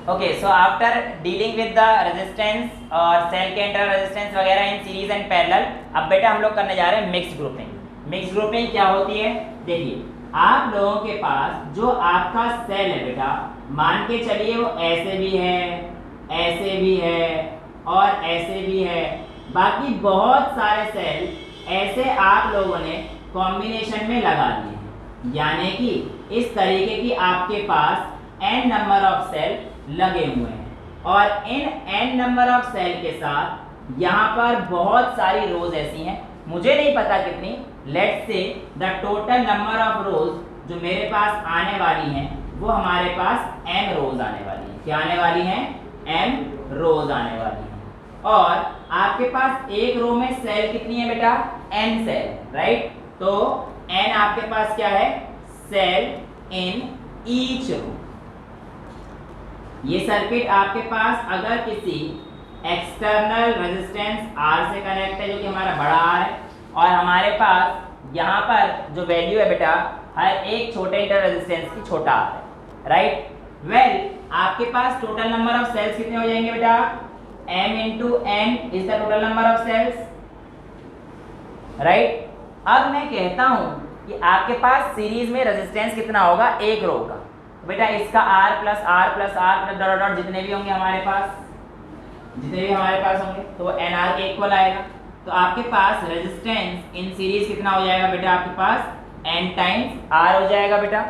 Okay, so after dealing with the resistance और cell के internal resistance वगैरह in series and parallel, अब बेटा हम लोग करने जा रहे हैं मिक्स्ड ग्रुपिंग। मिक्स्ड ग्रुपिंग क्या होती है? देखिए, आप लोगों के पास जो आपका सेल है बेटा, मान के चलिए वो ऐसे भी है, ऐसे भी है और ऐसे भी है, बाकी बहुत सारे सेल ऐसे आप लोगों ने कॉम्बिनेशन में लगा दिए हैं, यानी कि इस तरीके की आपके पास n नंबर ऑफ सेल लगे हुए हैं और इन n नंबर ऑफ सेल के साथ यहाँ पर बहुत सारी रोज ऐसी हैं, मुझे नहीं पता कितनी, let's say the total number of रोज जो मेरे पास आने वाली हैं वो हमारे पास m रोज आने वाली हैं। क्या आने वाली हैं? m रोज आने वाली हैं। और आपके पास एक रो में सेल कितनी है बेटा? n cell, right? तो n आपके पास क्या है? Cell in each row. ये सर्किट आपके पास अगर किसी एक्सटर्नल रेजिस्टेंस R से कनेक्ट है, जो कि हमारा बड़ा R है, और हमारे पास यहाँ पर जो वैल्यू है बेटा हर एक छोटे इंटर रेजिस्टेंस की छोटा R है, राइट? वेल, आपके पास टोटल नंबर ऑफ सेल्स कितने हो जाएंगे बेटा? m into n is the total number of cells, right? अब मैं कहता हूँ कि आपके पास सीरीज में रेजिस्टेंस कितना होगा एक रो का? बेटा इसका R प्लस डॉट डॉट जितने भी होंगे हमारे पास, तो वो NR के इक्वल आएगा। तो आपके पास रेजिस्टेंस इन सीरीज कितना हो जाएगा बेटा? आपके पास N टाइम्स R हो जाएगा बेटा,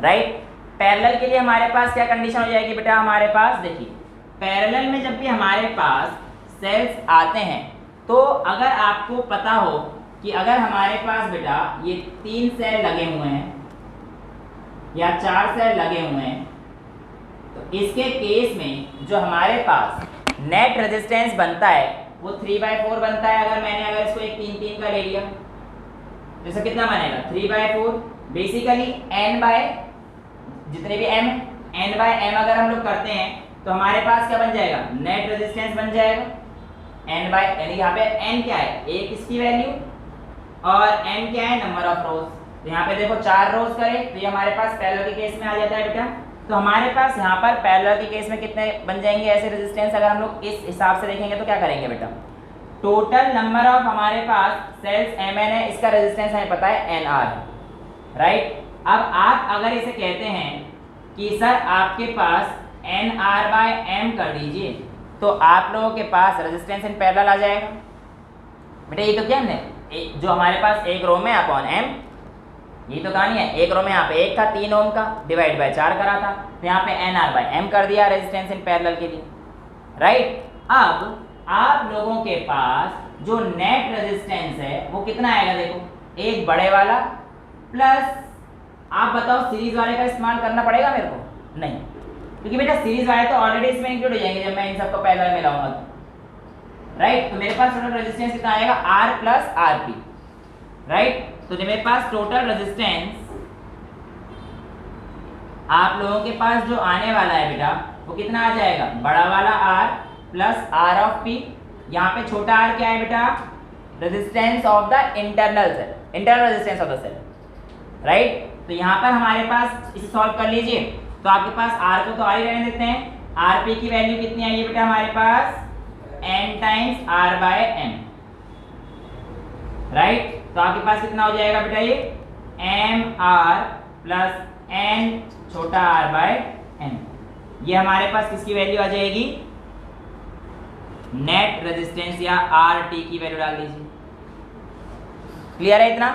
राइट? पैरेलल के लिए हमारे पास क्या कंडीशन हो जाएगी बेटा? हमारे पास देखिए, पैरेलल में जब भी हमारे पास सेल्स आते हैं, तो अगर आपको पता हो कि अगर हमारे पास बेटा ये 3 सेल लगे हुए हैं या 4 सेल लगे हुए हैं, तो इसके केस में जो हमारे पास नेट रेजिस्टेंस बनता है वो 3/4 बनता है। अगर इसको एक 3-3 का ले लिया, जैसे कितना बनेगा? 3/4, बेसिकली n बाय जितने भी m, n बाय m अगर हम लोग करते हैं तो हमारे पास क्या बन जाएगा? नेट रेजिस्टेंस बन जाएगा n बाय, यानी यहाँ पे n क्या है? एक इसकी वैल्यू, और n क्या है? नंबर ऑफ रोज। तो यहाँ पे देखो 4 रोज करें तो ये हमारे पास पैरेलल के केस में आ जाता है बेटा। तो हमारे पास यहाँ पर पैरेलल के केस में कितने बन जाएंगे ऐसे रेजिस्टेंस? अगर हम लोग इस हिसाब से देखेंगे तो क्या करेंगे बेटा? टोटल नंबर ऑफ हमारे पास सेल्स mn है, इसका रेजिस्टेंस हमें पता है nr है, राइट? अब आप अगर इसे कहते हैं कि सर आपके पास nr बाय m कर दीजिए, तो आप लोगों के पास रेजिस्टेंस इन पैरेलल आ जाएगा बेटा। ये तो क्या हमने जो हमारे पास एक रो में अपॉन m, ये तो कहानी है, एक रो में यहाँ पे 1 था 3 ओम का, डिवाइड बाय 4 करा था, तो यहाँ पे nr बाय m कर दिया रेजिस्टेंस इन पैरेलल के लिए, राइट? अब आप लोगों के पास जो नेट रेजिस्टेंस है वो कितना आएगा? देखो, एक बड़े वाला प्लस, आप बताओ सीरीज वाले का इस्तेमाल करना पड़ेगा मेरे को? नहीं, क्योंकि बेटा सीरीज वाले तो ऑलरेडी इसमें इंक्लूड हो जाएंगे जब मैं इन सबको पैरेलल में लाऊंगा तो, राइट? तो मेरे पास टोटल रेजिस्टेंस कितना आएगा? R plus RP, right? तो जब मेरे पास टोटल रेजिस्टेंस आप लोगों के पास जो आने वाला है बेटा वो कितना आ जाएगा? बड़ा वाला R plus R of P, यहाँ पे छोटा r क्या है बेटा? Resistance of the internal cell, internal resistance of the cell, right? तो यहाँ पर हमारे पास इसे सॉल्व कर लीजिए, तो आपके पास R को तो R ही रहने देते हैं, RP की वैल्यू कितनी आई है बेटा हमारे पास? N times R by M, right? तो आपके पास कितना हो जाएगा बेटा? ये mr प्लस n छोटा r बाय n, ये हमारे पास किसकी वैल्यू आ जाएगी? नेट रेजिस्टेंस या RT की वैल्यू डाल दीजिए। क्लियर है इतना?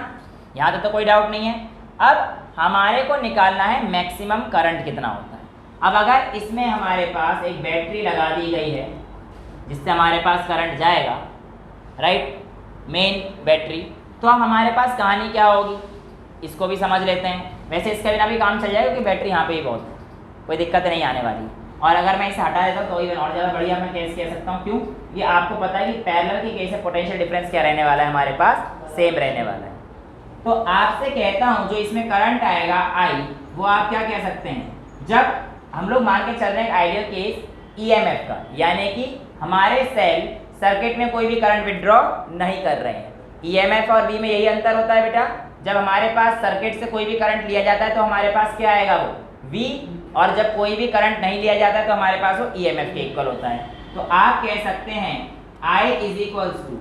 यहाँ तक तो कोई डाउट नहीं है। अब हमारे को निकालना है मैक्सिमम करंट कितना होता है। अब अगर इसमें हमारे पास एक बैटरी लगा दी गई है जिससे हमारे पास करंट जाएगा, राइट? मेन बैटरी, तो अब हमारे पास कहानी क्या होगी इसको भी समझ लेते हैं। वैसे इसके बिना भी काम चल जाएगा क्योंकि बैटरी यहाँ पे ही बहुत है, कोई दिक्कत नहीं आने वाली। और अगर मैं इसे हटा देता हूँ तो इवन और ज़्यादा बढ़िया मैं केस कह सकता हूँ। क्यों? ये आपको पता है कि पैरेलल के केस में पोटेंशियल डिफरेंस क्या रहने वाला है? हमारे पास सेम रहने वाला है। तो आपसे कहता हूँ जो इसमें करंट आएगा I, वो आप क्या कह सकते हैं? जब हम लोग मान के चल रहे हैं आइडियल केस EMF का, यानी कि हमारे सेल सर्किट में कोई भी करंट विड्रॉ नहीं कर रहे हैं। EMF और V में यही अंतर होता है बेटा। जब हमारे पास सर्किट से कोई भी करंट लिया जाता है तो हमारे पास क्या आएगा? वो V और जब कोई भी करंट नहीं लिया जाता तो हमारे पास वो ईएमएफ के इक्वल होता है। तो आप कह सकते हैं I is equals to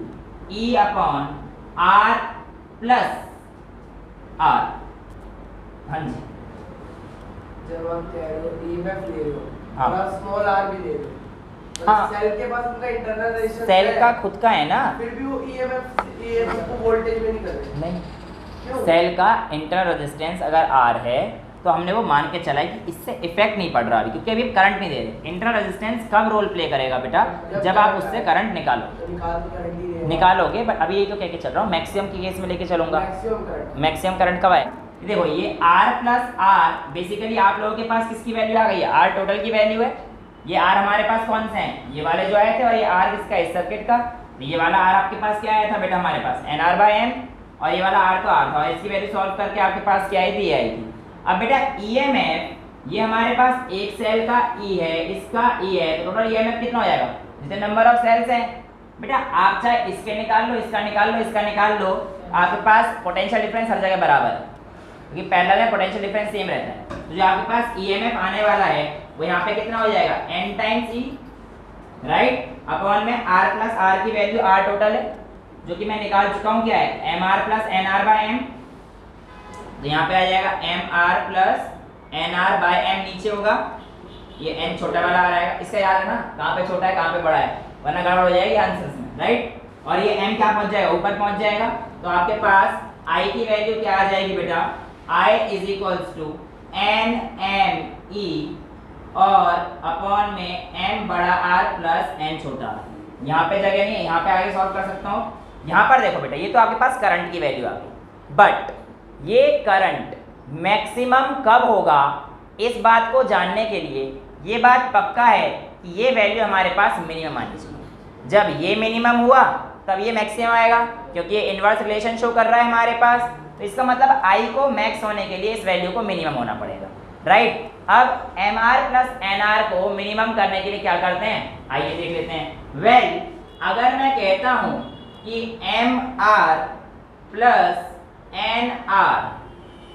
E upon R plus R। हाँ जी, जब आप कह रहे हो ईएमएफ ले रहे हो हाँ, और स्मॉल आर भी ले रहे हो, हाँ, सेल के पास उनका इंटरनल रेजिस्टेंस सेल का खुद का है ना, फिर भी वो ईएमएफ को वोल्टेज में नहीं कर रहे। नहीं, क्यों? सेल का इंटरनल रेजिस्टेंस अगर R है तो हमने वो मान के चला है कि इससे इफेक्ट नहीं पड़ रहा अभी, क्योंकि अभी करंट नहीं दे रहे। इंटरनल रेजिस्टेंस कब रोल प्ले करेगा बेटा, जब आप उससे करंट निकालो, तो निकालोगे। बट अभी ये तो कह के चल रहा हूँ, मैक्सिमम के केस में लेके चलूंगा। मैक्सिमम करंट कब आए, देखो ये R प्लस R बेसिकली आप लोगों के पास किसकी वैल्यू आ गई है, R टोटल की वैल्यू है। ये R हमारे पास कौन से हैं, ये वाले जो आए थे, और ये R किसका है, इस सर्किट का। ये वाला R आपके पास क्या आया था बेटा, हमारे पास NR/M, और ये वाला R तो R था, और इसकी वैल्यू सॉल्व करके आपके पास क्या आई थी, ये आई थी। अब बेटा EMF, ये हमारे पास एक सेल का E है, इसका E है, तो टोटल EMF कितना हो जाएगा, जितने नंबर ऑफ सेल्स हैं। बेटा आप चाहे इसके निकाल लो, इसका निकाल लो, इसका निकाल लो, आपके पास पोटेंशियल डिफरेंस हर जगह बराबर है, क्योंकि पैरेलल में पोटेंशियल डिफरेंस सेम रहता है। तो जो आपके पास EMF आने वाला है वो यहाँ पे कितना हो जाएगा, N times E, right, upon में R प्लस R की वैल्यू R टोटल है, जो कि मैं निकाल चुका हूँ, क्या है, MR प्लस NR/M। तो यहाँ पे आ जाएगा MR प्लस NR/M, नीचे होगा ये N छोटा वाला आ रहेगा, इसका याद है ना, कहाँ पे छोटा है कहाँ पे बड़ा है, वरना गड़बड़ हो जाएगी आंसर्स में, राइट। और ये M क्या पहुंच जाएगा, ऊपर पहुंच जाएगा। तो आपके पास I की वैल्यू क्या आ जाएगी बेटा, I is equals to NME और अपॉन में M बड़ा R प्लस N छोटा। यहाँ पे जगह नहीं है, यहाँ पे आगे सॉल्व कर सकता हूँ। यहाँ पर देखो बेटा, ये तो आपके पास करंट की वैल्यू आ गई, बट ये करंट मैक्सिमम कब होगा, इस बात को जानने के लिए ये बात पक्का है कि ये वैल्यू हमारे पास मिनिमम आनी चाहिए। जब ये मिनिमम हुआ तब ये मैक्सिमम आएगा, क्योंकि ये इन्वर्स रिलेशन शो कर रहा है हमारे पास। तो इसका मतलब I को मैक्स होने के लिए इस वैल्यू को मिनिमम होना पड़ेगा, राइट। अब MR प्लस NR को मिनिमम करने के लिए क्या करते हैं, आइए देख लेते हैं। वेल, अगर मैं कहता हूँ कि MR प्लस NR,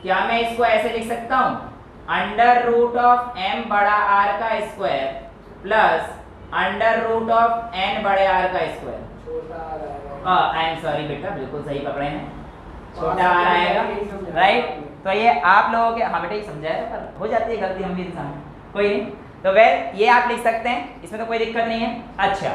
क्या मैं इसको ऐसे लिख सकता हूँ, अंडर रूट ऑफ M बड़ा R का square plus under root of N बड़े R का स्क्वायर। आई एम सॉरी बेटा, बिल्कुल सही पकड़े हैं, छोटा R आएगा, राइट। तो ये आप लोगों के, हाँ बेटा ये समझाया, पर हो जाती है गलती, हम भी इंसान हैं, कोई नहीं। तो वेल ये आप लिख सकते हैं, इसमें तो कोई दिक्कत नहीं है। अच्छा,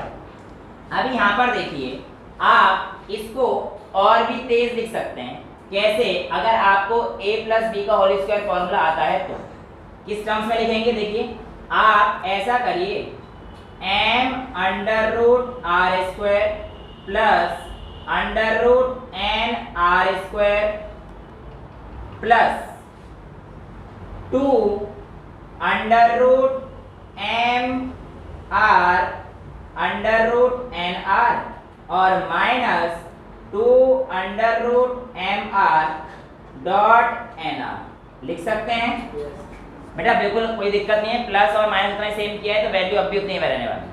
अभी यहाँ पर देखिए, आप इसको और भी तेज लिख सकते हैं। कैसे, अगर आपको a प्लस बी का होल स्क्वायर फॉर्मूला आता है तो किस टर्म्स में लिखेंगे, देखिए आप ऐसा करिए, m under root R square plus under root n R square plus 2 under root m r under root n r और minus 2 under root M R dot N R लिख सकते हैं। बेटा बिल्कुल कोई दिक्कत नहीं है, प्लस और माइनस उतना सेम किया है तो वैल्यू अब भी उतनी में रहने वाली,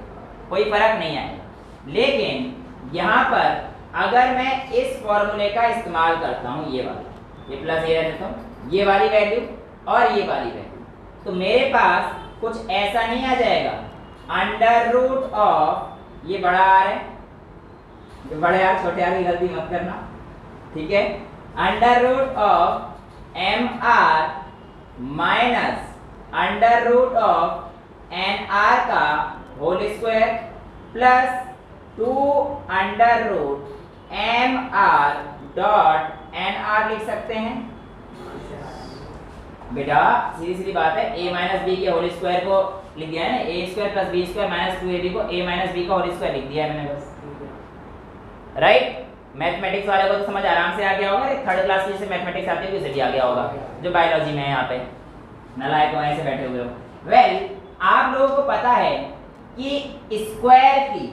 कोई फर्क नहीं आएगा। लेकिन यहाँ पर अगर मैं इस फॉर्मूले का इस्तेमाल करता हूँ, ये वाला, ये प्लस ये रहने तो ये वाली वैल्यू और ये वाली वैल्यू, तो मेरे पास कुछ ऐसा नहीं आ जाएगा, अंडर रूट ऑफ, ये बड़ा आर है, जो बड़े आर छोटे आर की गलती मत करना, ठीक है, under root of M R minus under root of N R का whole square plus 2 under root M R dot N R लिख सकते हैं। बेटा सीधी सीधी बात है, a माइनस बी के होल स्क्वायर को लिख दिया है ना, A square plus B square minus 2ab को a माइनस बी का होल स्क्वायर लिख दिया है मैंने बस, राइट। मैथमेटिक्स वाले को तो समझ आराम से आ गया होगा, थर्ड क्लास की जैसे मैथमेटिक्स आती है उसे भी आ गया होगा, जो बायोलॉजी में है यहाँ पे नालायक ऐसे बैठे हुए हो। वेल, आप लोगों को पता है कि स्क्वायर की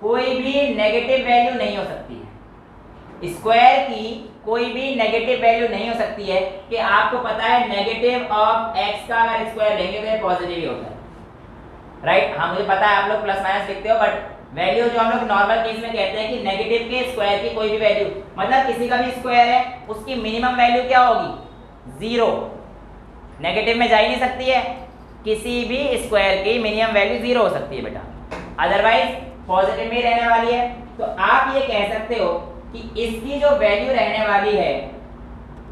कोई भी नेगेटिव वैल्यू नहीं हो सकती है, स्क्वायर की कोई भी नेगेटिव वैल्यू नहीं हो सकती है, कि आपको पता है नेगेटिव ऑफ x का अगर स्क्वायर लेंगे तो ये पॉजिटिव ही होता है, राइट। हाँ मुझे पता है आप लोग प्लस माइनस लिखते हो, बट वैल्यू जो हम लोग नॉर्मल केस में कहते हैं कि नेगेटिव के स्क्वायर की कोई भी वैल्यू, मतलब किसी का भी स्क्वायर है उसकी मिनिमम वैल्यू क्या होगी, 0, नेगेटिव में जा ही नहीं सकती है। किसी भी स्क्वायर की मिनिमम वैल्यू 0 हो सकती है बेटा, अदरवाइज पॉजिटिव में रहने वाली है। तो आप ये कह सकते हो कि इसकी जो वैल्यू रहने वाली है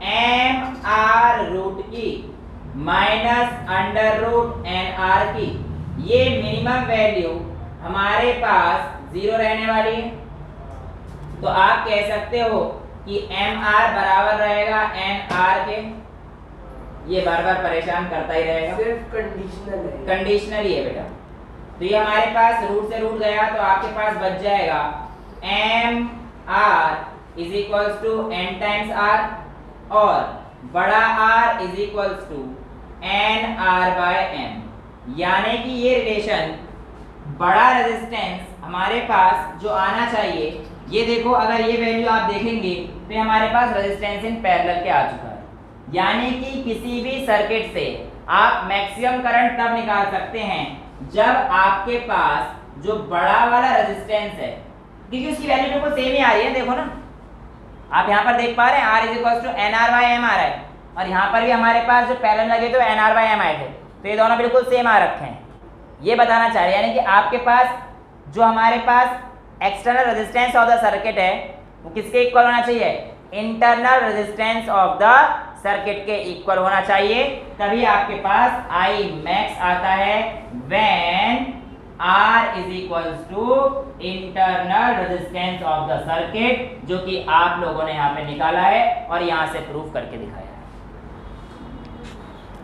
mr की माइनस अंडर रूट nr की, ये मिनिमम वैल्यू हमारे पास 0 रहने वाली है। तो आप कह सकते हो कि mr बराबर रहेगा nr के। ये बार बार परेशान करता ही रहेगा, सिर्फ कंडीशनल है, कंडीशनल ही है बेटा। तो ये हमारे पास रूट से रूट गया तो आपके पास बच जाएगा mr is equals to n times r और बड़ा R is equals to nr by m, यानी कि ये रिलेशन बड़ा रेजिस्टेंस हमारे पास जो आना चाहिए, ये देखो अगर ये वैल्यू आप देखेंगे तो हमारे पास रेजिस्टेंस इन पैरेलल के आ चुका है। यानी कि किसी भी सर्किट से आप मैक्सिमम करंट तब निकाल सकते हैं जब आपके पास जो बड़ा वाला रेजिस्टेंस है, क्योंकि उसकी वैल्यू बिल्कुल सेम ही आ रही है, देखो ना आप यहाँ पर देख पा रहे हैं R is equal to nr by m आ रहा है, और यहाँ पर भी हमारे पास जो पैरेलल लगे तो nr बाय m आए थे, तो ये दोनों बिल्कुल सेम आ रखे हैं। ये बताना चाह रहे हैं यानी कि आपके पास जो हमारे पास external resistance of the circuit है वो किसके इक्वल होना चाहिए, internal resistance of the circuit के इक्वल होना चाहिए, तभी आपके पास I max आता है when R is equals to internal resistance of the circuit, जो कि आप लोगों ने यहाँ पे निकाला है और यहाँ से प्रूफ करके दिखाया है।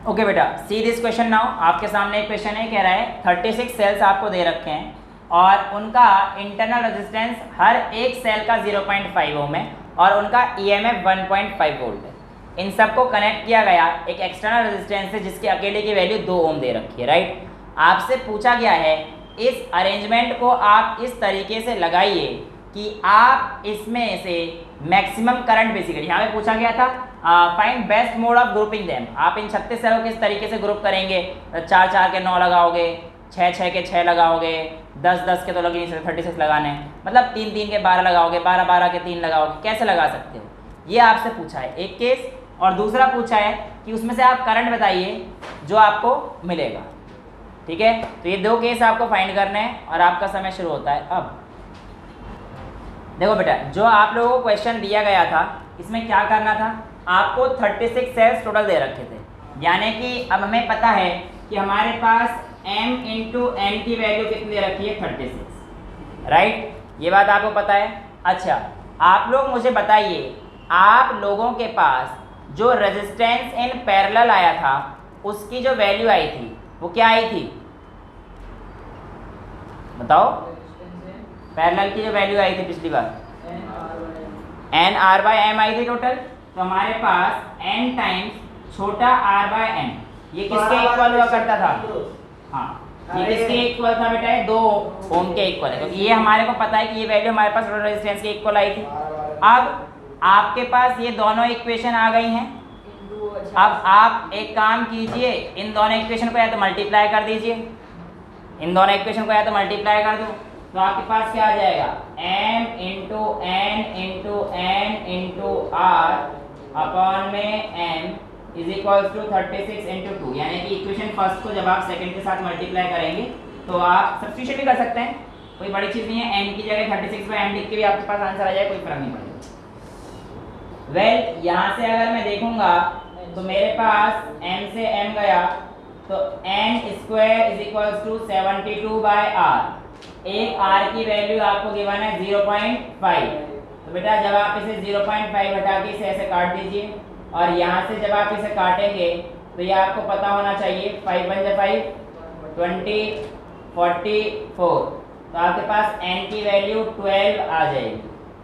ओके बेटा, सी दिस क्वेश्चन नाउ। आपके सामने एक क्वेश्चन है, कह रहा है 36 सेल्स आपको दे रखे हैं और उनका इंटरनल रेजिस्टेंस हर एक सेल का 0.5 ओम है और उनका EMF 1.5 वोल्ट है। इन सबको कनेक्ट किया गया एक एक्सटर्नल रेजिस्टेंस है जिसकी अकेले की वैल्यू 2 ओम दे रखी है, राइट। आपसे पूछा गया है इस अरेंजमेंट को आप इस तरीके से लगाइए कि आप इसमें से मैक्सिमम करंट, बेसिकली यहाँ पे पूछा गया था find best mode of grouping them, आप इन 36 सेलों को किस तरीके से ग्रुप करेंगे, 4 4 के 9 लगाओगे, 6 6 के 6 लगाओगे, 10 10 के तो लगे नहीं सकते, 36 लगाने, मतलब 3 3 के 12 लगाओगे, 12 12 के 3 लगाओगे, कैसे लगा सकते हो, ये आपसे पूछा है एक केस। और दूसरा पूछा है कि उसमें से आप करंट बताइए जो आपको मिलेगा, ठीक है। तो ये 2 केस आपको फाइंड करने हैं और आपका समय शुरू होता है अब। देखो बेटा, जो आप लोगों को क्वेश्चन दिया गया था इसमें क्या करना था, आपको 36 सेल्स टोटल दे रखे थे, यानी कि अब हमें पता है कि हमारे पास m इंटू n की वैल्यू कितनी दे रखी है 36, राइट, ये बात आपको पता है। अच्छा, आप लोग मुझे बताइए आप लोगों के पास जो रेजिस्टेंस इन पैरेलल आया था उसकी जो वैल्यू आई थी वो क्या आई थी, बताओ। पैरेलल की जो वैल्यू आई थी पिछली बार nr बाय m आई थी टोटल, तो हमारे पास n टाइम्स छोटा r बाय m, ये किसके इक्वल हुआ करता था, हाँ ये किसके इक्वल था बेटा, 2 ओम के इक्वल है, क्योंकि ये हमारे को पता है कि ये वैल्यू हमारे पास रेजिस्टेंस के इक्वल आई थी। अब आपके पास ये दोनों इक्वेशन आ गई हैं, अब आप एक काम कीजिए, इन दोनों इक्वेशन को या तो मल्टीप्लाई कर दीजिए, इन दोनों इक्वेशन को या तो मल्टीप्लाई कर दो, तो आपके पास क्या आ जाएगा m into n into r upon में m is equals to 36 into 2, यानी कि इक्वेशन फर्स्ट को जब आप सेकंड के साथ मल्टीप्लाई करेंगे तो आप सब्स्टिट्यूशन भी कर सकते हैं, कोई बड़ी चीज़ नहीं है, n की जगह 36 बाय m लिख के भी आपके पास आंसर आ जाए, कोई फर्क नहीं पड़ेगा। वेल, यहाँ से अगर मैं देखूंगा तो मेरे पास m से m गया तो n square is equals to 72 by r, एक r की वैल्यू आपको गिवन है 0.5, तो बेटा जब आप इसे 0.5 हटा के इसे ऐसे काट दीजिए और यहाँ से जब आप इसे काटेंगे तो ये आपको पता होना चाहिए 5 1 5 20 44, तो आपके पास n की वैल्यू 12 आ जाएगी।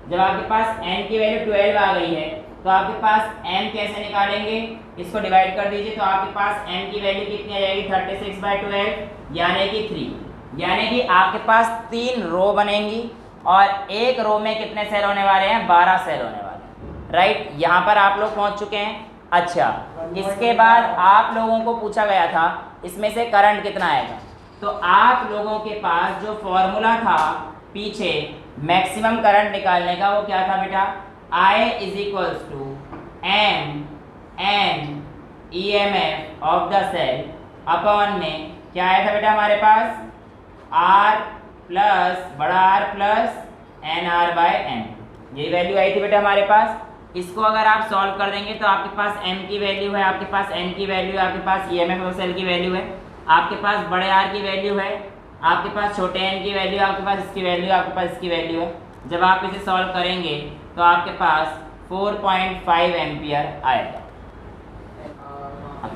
जब आपके पास n की वैल्यू 12 आ गई है तो आपके पास m कैसे निकालेंगे, इसको डिवाइड कर दीजिए, तो आपके पास m की वैल्यू कितनी आ जाएगी 36 बाय 12 यानी कि 3, यानी कि आपके पास 3 रो बनेंगी और एक रो में कितने सेल होने वाले हैं, 12 सेल होने वाले हैं, राइट। यहाँ पर आप लोग पहुँच चुके हैं। अच्छा, इसके बाद आप लोगों को पूछा गया था इसमें से करंट कितना आएगा, तो आप लोगों के पास जो फॉर्मूला था पीछे मैक्सिमम करंट निकालने का वो क्या था बेटा, I is equals to m n EMF of the cell upon में क्या आया था बेटा हमारे पास, आर प्लस बड़ा R plus N R by N, ये वैल्यू आई थी बेटा हमारे पास। इसको अगर आप सॉल्व कर देंगे तो आपके पास m की वैल्यू है, आपके पास n की वैल्यू है, आपके पास EMF ऑफ सेल की वैल्यू है, आपके पास बड़े R की वैल्यू है, आपके पास छोटे n की वैल्यू, आपके पास इसकी वैल्यू, आपके पास इसकी वैल्यू है। जब आप इसे सॉल्व करेंगे तो आपके पास 4.5 एम्पियर आएगा।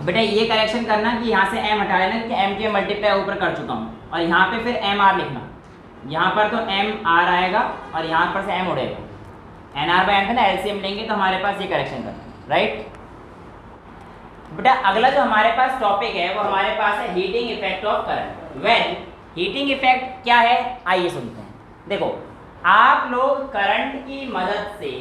बेटा ये करेक्शन करना कि यहाँ से m हटा लेना, क्योंकि m के मल्टीप्लाई ऊपर कर चुका हूँ, और यहाँ पे फिर mr लिखना, यहाँ पर तो mr आएगा और यहाँ पर से m उड़ेगा, nr बाय n था ना, एलसीएम लेंगे तो हमारे पास ये करेक्शन करना, राइट। बेटा अगला जो हमारे पास टॉपिक है वो हमारे पास है heating effect of current. Well heating effect क्या है आइए सुनते हैं। देखो आप लोग करंट की मदद से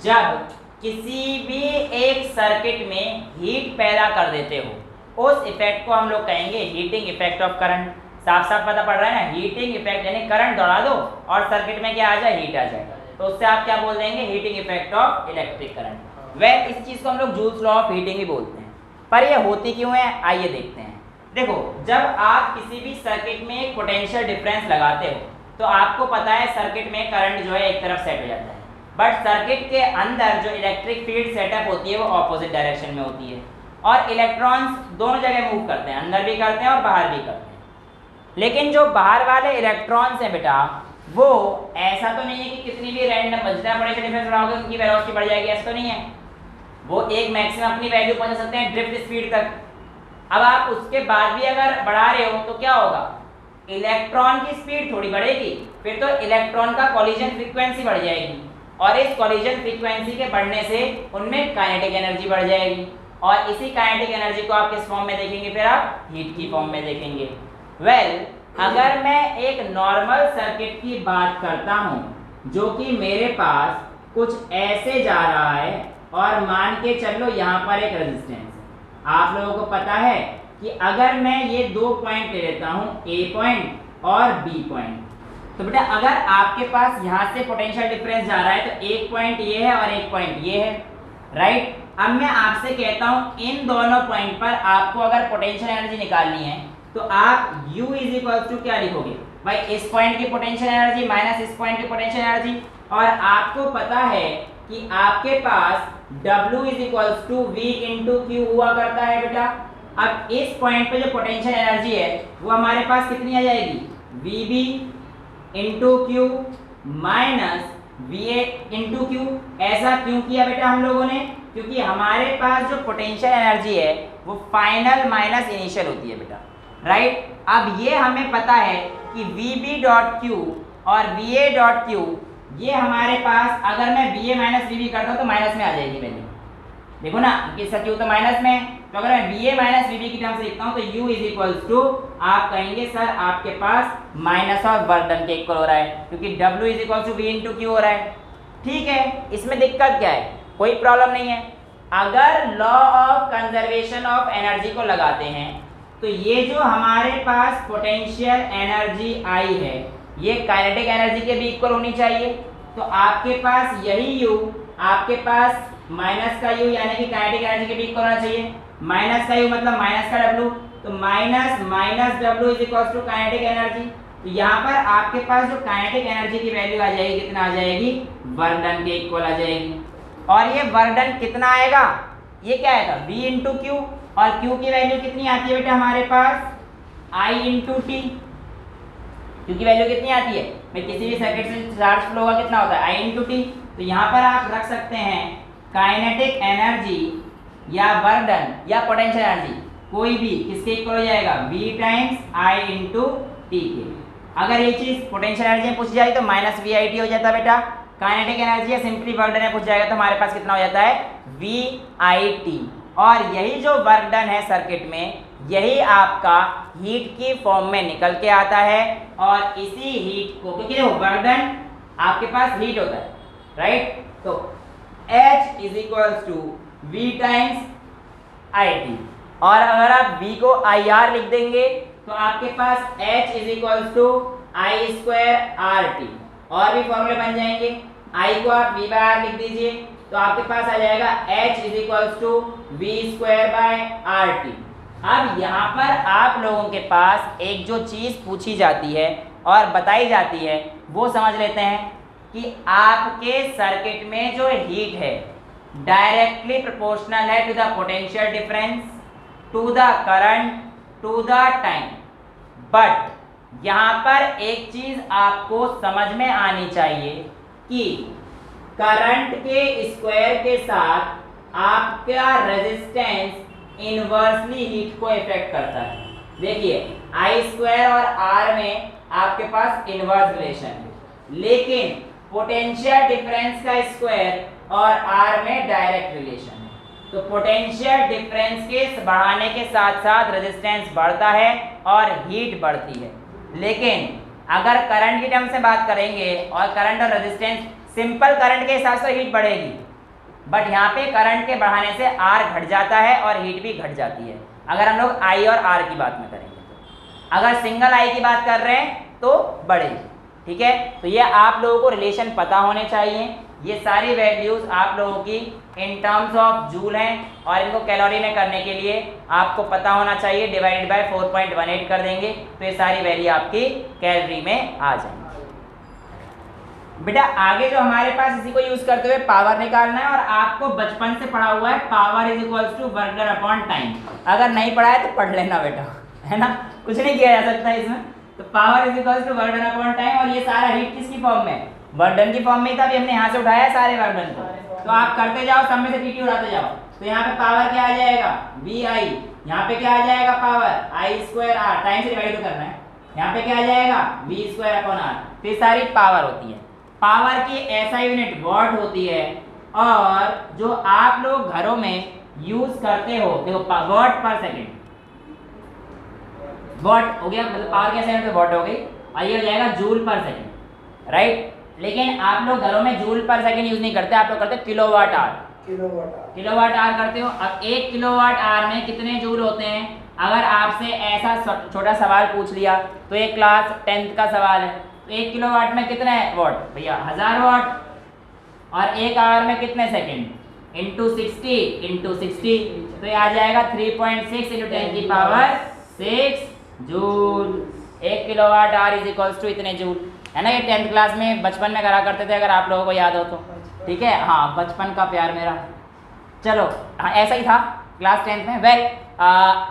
जब किसी भी एक सर्किट में हीट पैदा कर देते हो, उस इफेक्ट को हम लोग कहेंगे हीटिंग इफेक्ट ऑफ करंट। साफ साफ पता पड़ रहा है ना, हीटिंग इफेक्ट यानी करंट दौड़ा दो और सर्किट में क्या आ जाए, हीट आ जाए, तो उससे आप क्या बोल देंगे, heating effect of electric current. वह इस चीज़ को हम लोग जूल्स लॉ ऑफ हीटिंग ही बोलते हैं। पर ये होती क्यों है आइए देखते हैं। देखो जब आप किसी भी सर्किट में एक पोटेंशियल डिफरेंस लगाते हो तो आपको पता है सर्किट में करंट जो है एक तरफ सेट हो जाता है, बट सर्किट के अंदर जो इलेक्ट्रिक फील्ड सेटअप होती है वो ऑपोजिट डायरेक्शन में होती है, और इलेक्ट्रॉन्स दोनों जगह मूव करते हैं, अंदर भी करते हैं और बाहर भी करते हैं। लेकिन जो बाहर वाले इलेक्ट्रॉन्स हैं बेटा, वो ऐसा तो नहीं है कि कितनी भी रैंडम जितना पोटेंशियल डिफरेंस बढ़ाओगे उनकी वेलोसिटी बढ़ जाएगी, ऐसा तो नहीं है। वो एक मैक्सिमम अपनी वैल्यू पहुंचा सकते हैं ड्रिफ्ट स्पीड तक। अब आप उसके बाद भी अगर बढ़ा रहे हो तो क्या होगा, इलेक्ट्रॉन की स्पीड थोड़ी बढ़ेगी, फिर तो इलेक्ट्रॉन का कॉलिजन फ्रीक्वेंसी बढ़ जाएगी, और इस कॉलिजन फ्रीक्वेंसी के बढ़ने से उनमें काइनेटिक एनर्जी बढ़ जाएगी, और इसी काइनेटिक एनर्जी को आप किस फॉर्म में देखेंगे, फिर आप हीट की फॉर्म में देखेंगे। वेल अगर मैं एक नॉर्मल सर्किट की बात करता हूं जो कि मेरे पास कुछ ऐसे जा रहा है, और मान के चलो यहाँ पर एक रेजिस्टेंस है, आप लोगों को पता है कि अगर मैं ये दो पॉइंट ले लेता हूँ, ए पॉइंट और बी पॉइंट, तो बेटा अगर आपके पास यहाँ से पोटेंशियल डिफरेंस जा रहा है तो एक पॉइंट ये है और एक पॉइंट ये है, राइट। अब मैं आपसे कहता हूँ इन दोनों पॉइंट पर आपको अगर पोटेंशियल एनर्जी निकालनी है तो आप U इज इक्वल टू क्या लिखोगे भाई, इस पॉइंट की पोटेंशियल एनर्जी माइनस इस पॉइंट की पोटेंशियल एनर्जी, और आपको पता है कि आपके पास W is equal to V into Q हुआ करता है बेटा। अब इस पॉइंट पे जो पोटेंशियल एनर्जी है वो हमारे पास कितनी आ जाएगी, VB into Q minus VA into Q. ऐसा क्यों किया बेटा हम लोगों ने, क्योंकि हमारे पास जो पोटेंशियल एनर्जी है वो फाइनल माइनस इनिशियल होती है बेटा, राइट। अब ये हमें पता है कि VB डॉट क्यू और VA डॉट क्यू, ये हमारे पास अगर मैं VA माइनस VB करता हूँ तो माइनस में आ जाएगी वैल्यू, देखो ना कि इसका क्यू तो माइनस में है, तो अगर मैं VA माइनस VB की टर्म से लिखता हूँ तो U इज इक्वल्स टू, आप कहेंगे सर आपके पास माइनस और वर्क डन के इक्वल हो रहा है, क्योंकि W is equals to V into Q हो रहा है। ठीक है, इसमें दिक्कत क्या है, कोई प्रॉब्लम नहीं है। अगर law of conservation of energy को लगाते हैं तो ये जो हमारे पास पोटेंशियल एनर्जी आई है ये काइनेटिक एनर्जी के भी इक्वल होनी चाहिए, तो आपके पास यही U आपके पास माइनस का U यानी कि काइनेटिक एनर्जी के भी इक्वल होना चाहिए। माइनस का U मतलब माइनस का W, तो minus minus W is equal to kinetic energy. तो यहाँ पर आपके पास जो काइनेटिक एनर्जी की वैल्यू आ जाएगी, कितना आ जाएगी, वर्क डन के इक्वल आ जाएगी। और ये वर्क डन कितना आएगा, ये क्या आएगा, V इंटू क्यू, और Q की वैल्यू कितनी आती है बेटा हमारे पास, I इंटू टी। Q की वैल्यू कितनी आती है, मैं किसी भी सर्किट से चार्ज फ्लो होगा कितना होता है, I इंटू टी। तो यहाँ पर आप रख सकते हैं काइनेटिक एनर्जी या वर्क डन या पोटेंशियल एनर्जी कोई भी किसके इक्वल हो जाएगा, V times I into T के। अगर ये चीज़ पोटेंशियल एनर्जी में पूछ जाए तो माइनस VIT हो जाता है बेटा, काइनेटिक एनर्जी या सिंपली वर्क डन में पूछ जाएगा तो हमारे पास कितना हो जाता है, VIT। और यही जो वर्क डन है सर्किट में, यही आपका हीट की फॉर्म में निकल के आता है, और इसी हीट को, क्योंकि देखो वर्क डन आपके पास हीट होता है, राइट, तो H is equals to V times IT, और अगर आप V को IR लिख देंगे तो आपके पास H is equals to I square RT, और भी फॉर्मूले बन जाएंगे। I को आप V बाय R लिख दीजिए तो आपके पास आ जाएगा H is equals to V square by RT। अब यहाँ पर आप लोगों के पास एक जो चीज़ पूछी जाती है और बताई जाती है वो समझ लेते हैं कि आपके सर्किट में जो हीट है डायरेक्टली प्रोपोर्शनल है to the potential difference, to the current, to the time. But यहाँ पर एक चीज़ आपको समझ में आनी चाहिए कि करंट के स्क्वायर के साथ आपका रेजिस्टेंस इनवर्सली हीट को इफेक्ट करता है। देखिए आई स्क्वायर और आर में आपके पास इनवर्स रिलेशन है, लेकिन पोटेंशियल डिफरेंस का स्क्वायर और आर में डायरेक्ट रिलेशन है। तो पोटेंशियल डिफरेंस के बढ़ाने के साथ साथ रेजिस्टेंस बढ़ता है और हीट बढ़ती है। लेकिन अगर करंट की टर्म से बात करेंगे और करंट और रेजिस्टेंस, सिंपल करंट के हिसाब से हीट बढ़ेगी, बट यहाँ पे करंट के बढ़ाने से आर घट जाता है और हीट भी घट जाती है। अगर हम लोग आई और आर की बात में करेंगे तो अगर सिंगल आई की बात कर रहे हैं तो बढ़ेगी। ठीक है, तो ये आप लोगों को रिलेशन पता होने चाहिए। ये सारी वैल्यूज आप लोगों की इन टर्म्स ऑफ जूल हैं और इनको कैलोरी में करने के लिए आपको पता होना चाहिए। डिवाइडेड बाय 4.18 कर देंगे तो ये सारी वैल्यू आपकी कैलोरी में आ जाएंगी। बेटा आगे जो हमारे पास इसी को यूज करते हुए पावर निकालना है, और आपको बचपन से पढ़ा हुआ है power is equals to work done upon time. अगर नहीं पढ़ा है तो पढ़ लेना बेटा, है ना, कुछ नहीं किया जा सकता है इसमें। तो power is equals to work done upon time, और ये सारा हीट किसकी फॉर्म में, वर्क डन की फॉर्म में था। अभी हमने यहाँ से उठाया है सारे वर्क डन को, तो आप करते जाओ, सब में से टीटी उड़ाते जाओ। तो यहाँ पे पावर क्या आ जाएगा, वी आई, यहाँ पे क्या आ जाएगा power I square R, time से डिवाइड तो करना है। यहाँ पे क्या आ जाएगा वी स्क्वायर अपॉन आर। तो ये सारी पावर होती है। पावर की ऐसा यूनिट वॉट होती है, और जो आप लोग घरों में यूज करते हो देखो वॉट पर सेकेंड, वॉट हो गया, मतलब पावर के सेकंड पे वॉट हो गई, और ये हो जाएगा जूल पर सेकेंड, राइट। लेकिन आप लोग घरों में जूल पर सेकेंड यूज नहीं करते, आप लोग करते किलोवाट आवर, किलोवाट आवर करते हो। अब 1 किलोवाट आवर में कितने जूल होते हैं, अगर आपसे ऐसा छोटा सवाल पूछ लिया तो ये क्लास 10th का सवाल है, तो 1 किलोवाट में कितने वॉट भैया 1000 वॉट, और 1 आवर में कितने सेकंड इंटू 60, तो ये आ जाएगा 3.6 इंटू 10 की power 6 joule. 1 kilowatt hour is equals to इतने जूल, है ना। ये 10th क्लास में बचपन में करा करते थे, अगर आप लोगों को याद हो तो, ठीक है। हाँ, बचपन का प्यार मेरा, चलो हाँ ऐसा ही था क्लास 10th में। वेल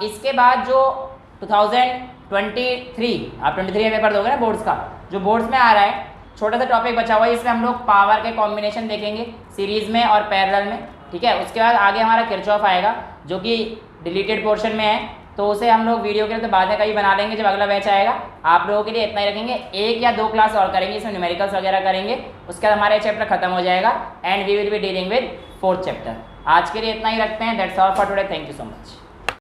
इसके बाद जो 2023 आप 23 में पेपर दोगे ना बोर्ड्स का, जो बोर्ड्स में आ रहा है छोटा सा टॉपिक बचा हुआ है, इसमें हम लोग पावर के कॉम्बिनेशन देखेंगे सीरीज में और पैरेलल में, ठीक है। उसके बाद आगे हमारा किरचॉफ आएगा जो कि डिलीटेड पोर्शन में है, तो उसे हम लोग वीडियो के लिए तो बाद में कभी बना लेंगे जब अगला बैच आएगा। आप लोगों के लिए इतना ही रखेंगे, 1 या 2 क्लास और करेंगे, इसमें न्यूमेरिकल्स वगैरह करेंगे, उसके बाद हमारा चैप्टर खत्म हो जाएगा and we will be dealing with 4th chapter. आज के लिए इतना ही रखते हैं। That's all for today, thank you so much.